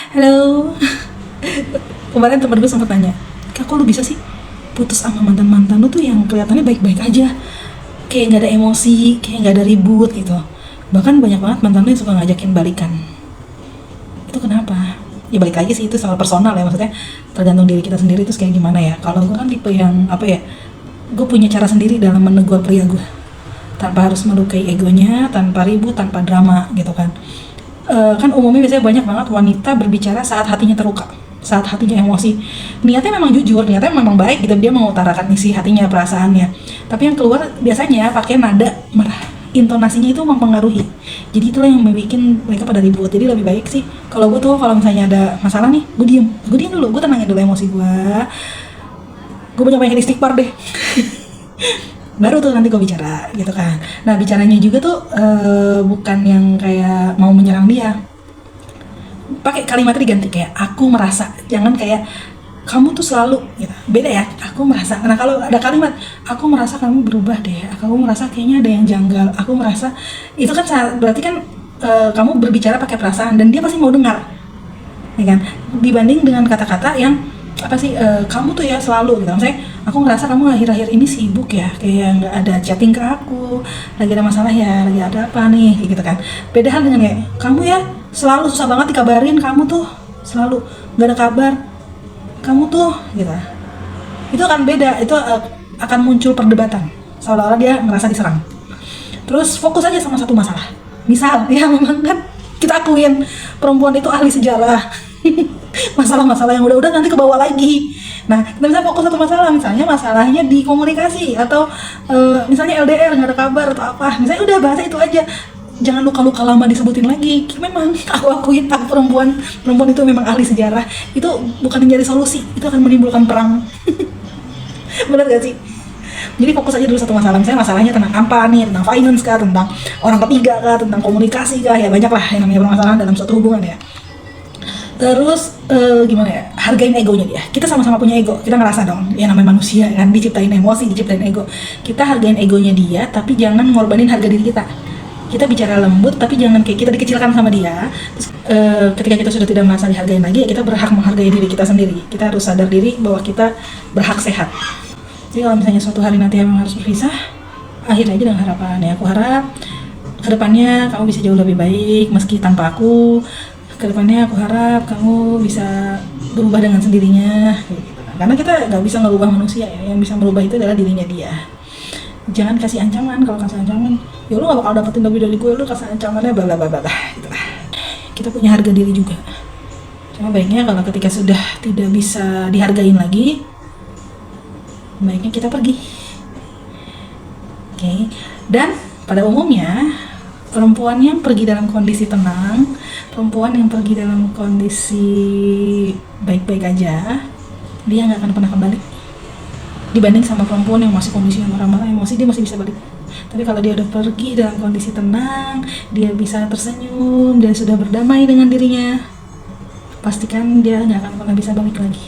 Halo. Kemarin temen gue sempat tanya, kak kok lu bisa sih putus sama mantan-mantan lu tuh yang kelihatannya baik-baik aja, kayak nggak ada emosi, kayak nggak ada ribut gitu. Bahkan banyak banget mantan lu yang suka ngajakin balikan. Itu kenapa? Ya balik lagi sih, itu soal personal ya, maksudnya tergantung diri kita sendiri terus kayak gimana ya. Kalau gue kan tipe yang apa ya, gue punya cara sendiri dalam menegur pria gue, tanpa harus melukai egonya, tanpa ribut, tanpa drama gitu kan. Kan umumnya biasanya banyak banget wanita berbicara saat hatinya terluka, saat hatinya emosi. Niatnya memang jujur, niatnya memang baik gitu, dia mengutarakan isi hatinya, perasaannya. Tapi yang keluar biasanya pakai nada marah. Intonasinya itu mempengaruhi. Jadi itulah yang membuat mereka pada ribut. Jadi lebih baik sih kalau gue tuh, kalau misalnya ada masalah nih, gue diem dulu, gue tenangin dulu emosi gue banyak istighfar deh. Baru tuh nanti gue bicara gitu kan. Nah bicaranya juga tuh bukan yang kayak mau menyerang dia, pakai kalimatnya diganti kayak aku merasa, jangan kayak kamu tuh selalu gitu, beda ya, aku merasa. Nah kalau ada kalimat aku merasa kamu berubah deh, aku merasa kayaknya ada yang janggal, aku merasa, itu kan berarti kan kamu berbicara pakai perasaan dan dia pasti mau dengar, ya kan, dibanding dengan kata-kata yang apa sih, kamu tuh ya selalu gitu. Maksudnya aku ngerasa kamu akhir-akhir ini sibuk ya, kayak nggak ada chatting ke aku, lagi ada masalah ya, lagi ada apa nih, kayak gitu kan. Beda hal dengan kayak kamu ya selalu susah banget dikabarin, kamu tuh selalu nggak ada kabar, kamu tuh gitu. Itu akan beda, itu akan muncul perdebatan, seolah-olah dia ngerasa diserang. Terus fokus aja sama satu masalah. Misal ya memang kan kita akuin perempuan itu ahli sejarah. Masalah-masalah yang udah-udah nanti ke bawah lagi. Nah, kita bisa fokus satu masalah, misalnya masalahnya di komunikasi, atau misalnya LDR nggak ada kabar atau apa. Misalnya udah bahasa itu aja. Jangan luka-luka lama disebutin lagi. Memang aku akuin, aku perempuan itu memang ahli sejarah. Itu bukan menjadi solusi, itu akan menimbulkan perang. Benar gak sih? Jadi fokus aja dulu satu masalah. Misalnya masalahnya tentang apa nih, tentang finance kah, tentang orang ketiga kah, tentang komunikasi kah, ya banyak lah yang namanya permasalahan dalam suatu hubungan ya. Terus gimana ya, hargain egonya dia. Kita sama-sama punya ego, kita ngerasa dong, ya namanya manusia kan, diciptain emosi, diciptain ego. Kita hargain egonya dia, tapi jangan ngorbanin harga diri kita. Kita bicara lembut, tapi jangan kayak kita dikecilkan sama dia. Terus ketika kita sudah tidak merasa dihargain lagi, ya kita berhak menghargai diri kita sendiri. Kita harus sadar diri bahwa kita berhak sehat. Jadi kalau misalnya suatu hari nanti emang harus berpisah, akhir aja dengan harapan ya. Aku harap kedepannya kamu bisa jauh lebih baik meski tanpa aku. Kedepannya aku harap kamu bisa berubah dengan sendirinya gitu. Karena kita nggak bisa ngerubah manusia ya, yang bisa merubah itu adalah dirinya dia. Jangan kasih ancaman. Kalau kasih ancaman, ya lu gak bakal dapetin lebih dari gue, lu kasih ancamannya bla bla bla gitu lah. Kita punya harga diri juga. Cuma baiknya kalau ketika sudah tidak bisa dihargain lagi, baiknya kita pergi. Oke. Dan pada umumnya perempuan yang pergi dalam kondisi tenang, perempuan yang pergi dalam kondisi baik-baik aja, dia nggak akan pernah kembali. Dibanding sama perempuan yang masih kondisi yang marah-marah emosi, dia masih bisa balik. Tapi kalau dia udah pergi dalam kondisi tenang, dia bisa tersenyum, dia sudah berdamai dengan dirinya, pastikan dia nggak akan pernah bisa balik lagi.